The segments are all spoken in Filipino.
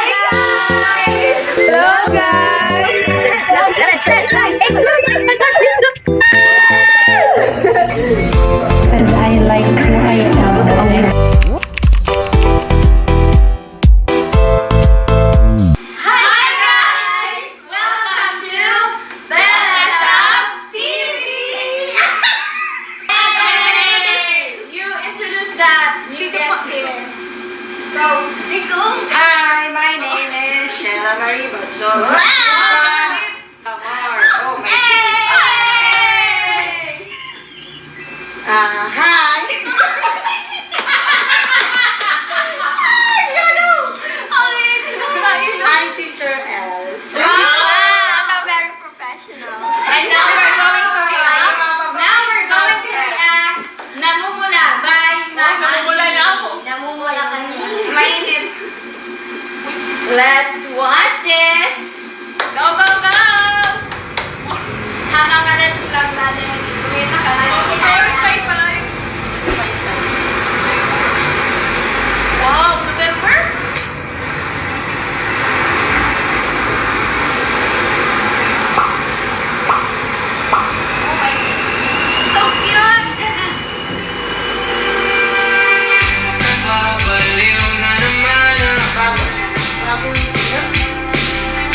guys! Hello guys! Because I like who I am. Hi guys! Welcome to Bella Top TV! You introduce that new guest here. So, Nico. Hi, my name is Sheila Marie Bacholo. Samar. Oh my God. Hi. I'm teacher Els. Very professional. And now we're going to react Namumula by Mami. Namumula na ako. Namumula ka niya. Mainit. Let's watch this. Go, go, go! Hanga ka na lang natin. Kumita ka na. Verify pala yun. Wow, November? Oh my God. So cute! Babaliw na naman ang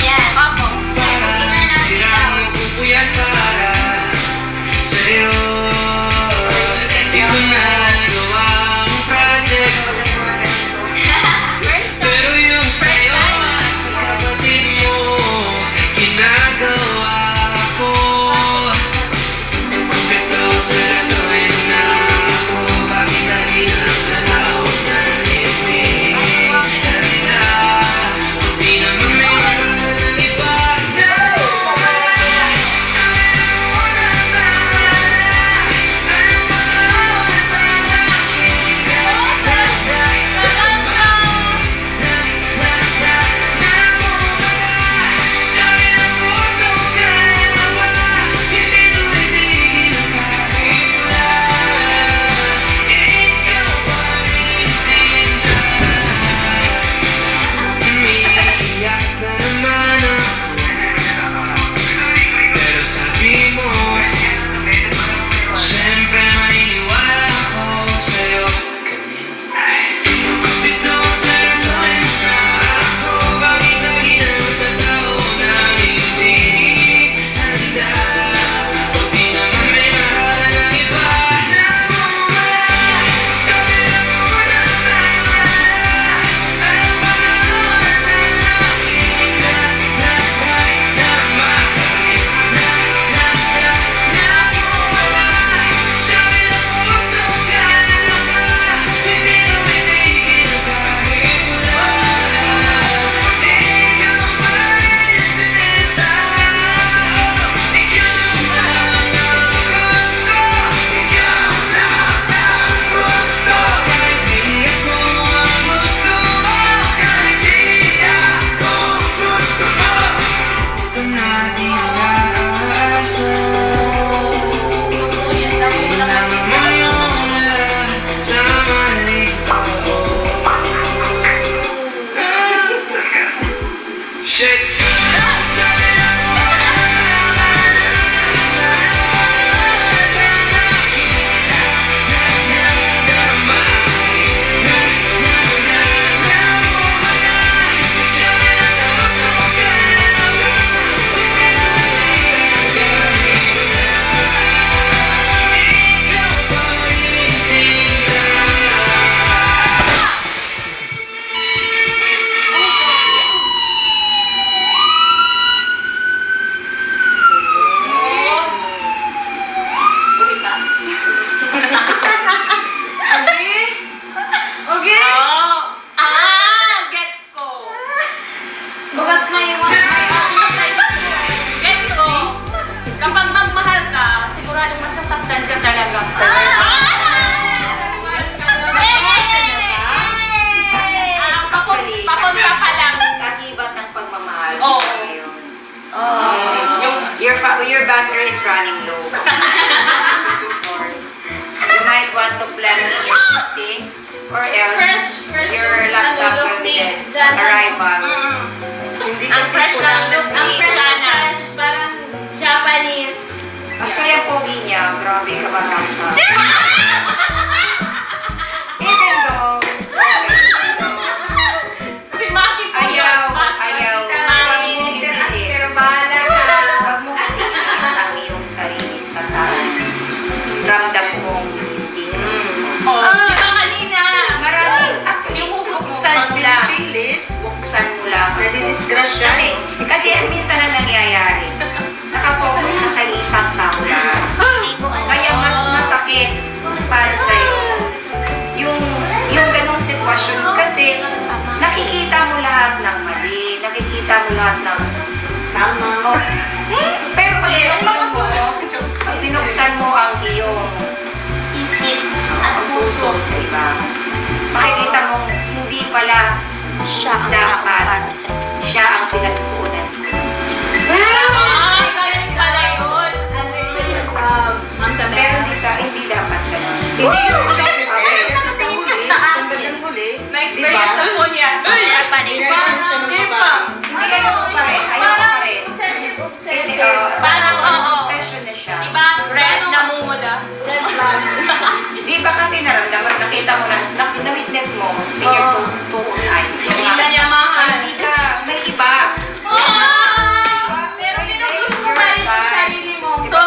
Yes. Opo. parang sirang nagpupuyat para sa'yo. Di ko na nagawa ang project, pero yung sa'yo at sa kapatid mo ginagawa ko. Kumpleto seryosohin na ako, bakit lagi na lang sa laot na hindi handa? Di naman may mahal ng iba na wala. Sabi na mo na tama na, ano ba ang tama? Sabi ng puso, kaya na ba? Hindi tumitigil kahit wala. Ikaw pa rin sinta. Umiiyak na naman ako, pero sabi mo, siyempre maniniwala ako sa'yo. Ito seryosohin na ako, bakit lagi lang sa tao na hindi handa? O di naman may mahal ng iba na wala. Sabi na mo na tama na, ano ba ang aking tama? Sabi ng puso, kaya na ba? Hindi tumitigil kahit wala. Ikaw pa rin sinta. Ikaw lang ang gusto. Ikaw lang ang gusto. Kahit di ako ang gusto mo. Kahit di ako gusto mo. Ito na di nag-aasa. Di na mamawala sa maling tao. Shake! Sabi na mo na tama na, sabi ng puso, kaya na ba? Ikaw pa rin sinta. Okay? Gets ko. Bagat may gets ko. Kapag magmahal ka, siguradong masasaktan ka talaga. Papunta pa lang. Kakibat ng pagmamahal. Oo. Your battery is running low. Of course. You might want to plug in your PC or else Fresh your laptop will be dead. Dyan, Arrive Bang. Hindi Ang kasi fresh ng look, ang ni fresh Shana. na fresh, parang Japanese. Actually, ang pogi niya, grabe kabatasa. Even though, Si Maki po ayaw, yun. ayaw. Mr. Aster, bahala ka. Huwag mo pipiliin ang iyong sarili sa tao. Ramdam mong hindi mo gusto. Oh, di ba kanina? Maraming, actually, Yung hugot mo. buksan mo lang. Pilit, Buksan mo lang. nadidisgrasya. Kasi ang minsan na nangyayari, nakafocus ka sa isang tao lang. Kaya mas masakit para sa'yo yung ganong sitwasyon kasi nakikita mo lahat ng mali, nakikita mo lahat ng Tama. oh, pero pag binuksan mo ang iyong Isip ang puso sa iba, makikita mong hindi pala Siya ang dapat para sa siya ang pinagkunan. Ah, galing pala yun. Ano yun? Ma'am Pero Sabela. hindi dapat ganun. Hindi yung prepare Okay. kasi sa huli, sa bandang huli, Na-experience ang po niya. pa rin. Reason siya ng babae. Hindi ayaw ko pa rin. Ayaw ko pa rin. Obsessive, Hindi, obsessive. Parang, oo. obsession na siya. Diba? Red namumula. Red flag. Di ba kasi naramdaman, nakita mo na-witness mo, in your two eyes. Hindi ka niya mahal. Hindi ka, may iba. Pero pinupush mo pa rin yung sarili mo. So,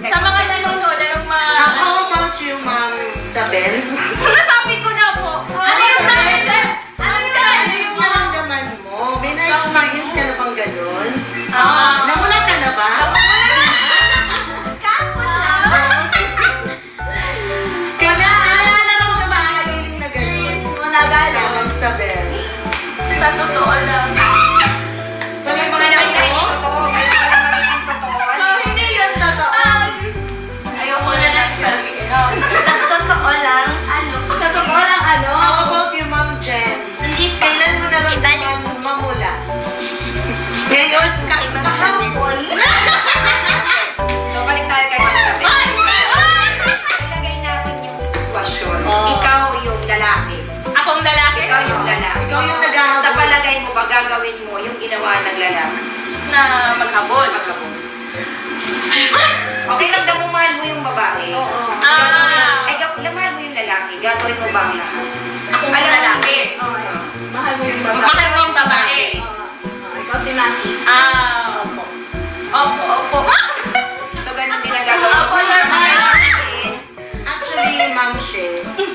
sa mga nanonood, anong How about you, Ma'am Sabel? Nasabi ko na po. Ano yung naramdaman? Ano yung Ano naramdaman yung mo? naramdaman mo? May na-experience ka na bang ganun? Ah. Namula ka na ba? Kailan mo naramdaman yung feeling na ganun? Mo na gano'n. Ma'am Sabel. Sa totoo lang. So may mga nangyayari totoo, may mga magiging totoo. So, hindi yun totoo. Ayoko na na siya. Sa totoo lang, Sa totoo lang, ano? How about you, Ma'am Jen? hindi pa. Kailan mo naramdaman mamula? Ngayon, kahapon. So balik tayo kay Ma'am Sabel. Ilagay natin yung sitwasyon. Oh. Ikaw yung lalaki. Akong lalaki. Ikaw yung lalaki. Ikaw yung naghahabol. Sa palagay mo ba gagawin mo yung ginawa ng lalaki? Na maghabol. Magkabog. Okay, ramdam mo mahal mo yung babae. Oo. Ay, mahal mo yung lalaki. Gagawin mo ba ang lahat? Akong Alam mo, lalaki. Mahal mo yung babae. Mahal mo yung babae. Ikaw si Maki. Opo. Opo. So, ganun din ang gagawin mo. Opo, naman. Actually, Ma'am She,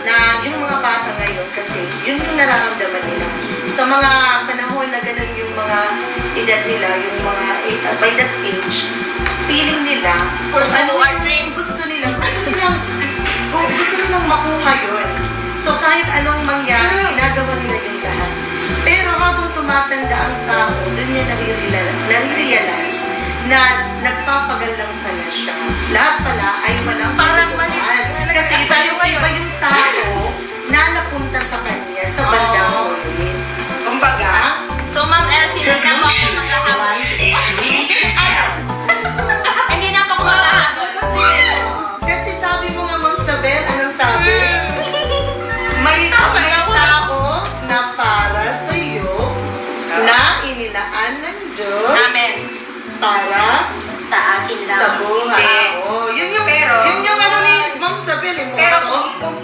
na yung mga bata ngayon kasi yun yung nararamdaman nila. Sa mga panahon na ganun yung mga edad nila, yung mga by that age, feeling nila, Pursue our dreams. gusto nilang makuha yun. So kahit anong mangyari, ginagawa nila yung lahat. Pero habang tumatanda ang tao, doon niya nare-realize na nagpapagal lang pala siya. Lahat pala ay walang Parang katutuhan. Kasi iba yung tao na napunta sa kanya sa bandang huli. Kumbaga, So, Ma'am Elsie, hindi na po ako magkakawal. Hindi na po ako magkakawal. Kasi sabi mo nga, Ma'am Sabel, anong sabi? May tao na para sa'yo na inilaan ng Diyos Amen. para Sa akin lang. sa buhay. Hindi. Oh, yun yung Pero- ano ni Ma'am Sabel, eh, pero motto. kung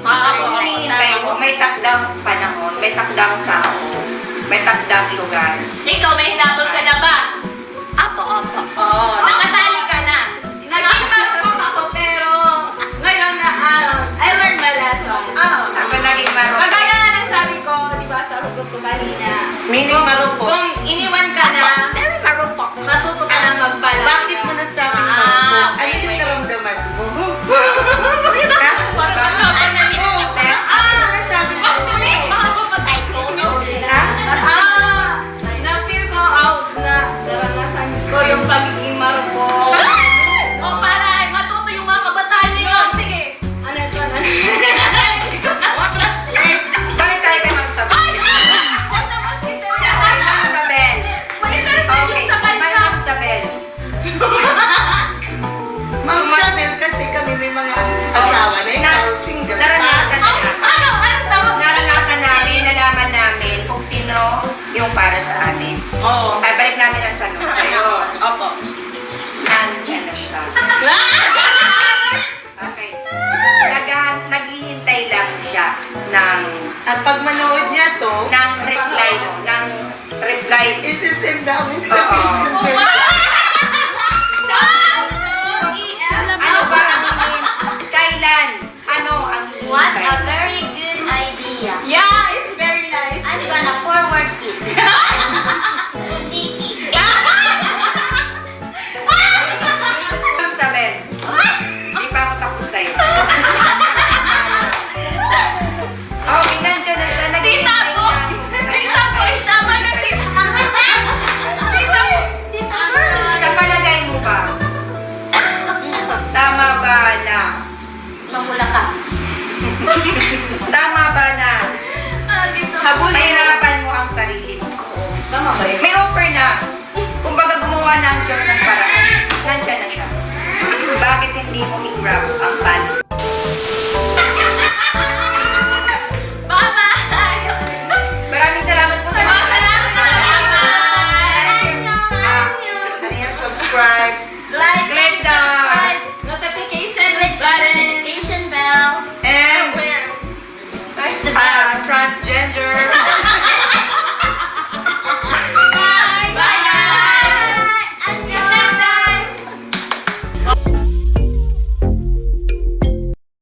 hinihintay mo, may takdang panahon, may takdang tao, may takdang lugar. Ikaw, may hinabol ka na ba? Apo. Oo. Nakatali ka na. Naging marunong ako, pero ngayon na, I learned my lesson. Ako naging marunong. Kagaya na ng sabi ko, di ba, sa hugot ko kanina. Meaning marupok. Kung iniwan ka na, Very marupok. matuto ka na magpala. Bakit mo nasabing Ah, marupok? Ano okay, yung okay. naramdaman mo? Parang ano, Ano parang- yung Ano nasabi mo? Actually, makakapatay ko. Na-feel ko out na naranasan ko yung pagiging marupok. O para matuto yung mga kabataan ngayon. Sige. Ano ito? Hindi ko na Balik tayo kay Ma'am Sabel. Ay! Huwag naman si Serena. Ma'am Sabel. May interest na yung para sa amin. Oo. Ay, balik namin ang tanong sa'yo. Opo. Nandyan na siya. Okay. Naghihintay lang siya ng At pag manood niya to, reply mo. Ng reply. isi-send namin sa Oo. messenger. Ano ba ang kailan? Ano ang What a hihintay? very good idea. Yeah, it's very nice. I'm gonna forward it. Tiki. Sabi, hindi pa ako tapos sa'yo. Oh, nandiyan na siya. Tita Naghihintay po! Tita po! Tama na tita! Tita po! Sa palagay mo ba, tama ba na, Mamula ka. tama ba na Habulin mo. mahirapan mo ang sarili mo? Tama ba yun? May offer na. Kumbaga gumawa ng Diyos ng paraan. Nandiyan na siya. Bakit hindi mo i-grab ang pants? Bye-bye! Maraming salamat po sa mga Salamat! Ano yan? Subscribe. Like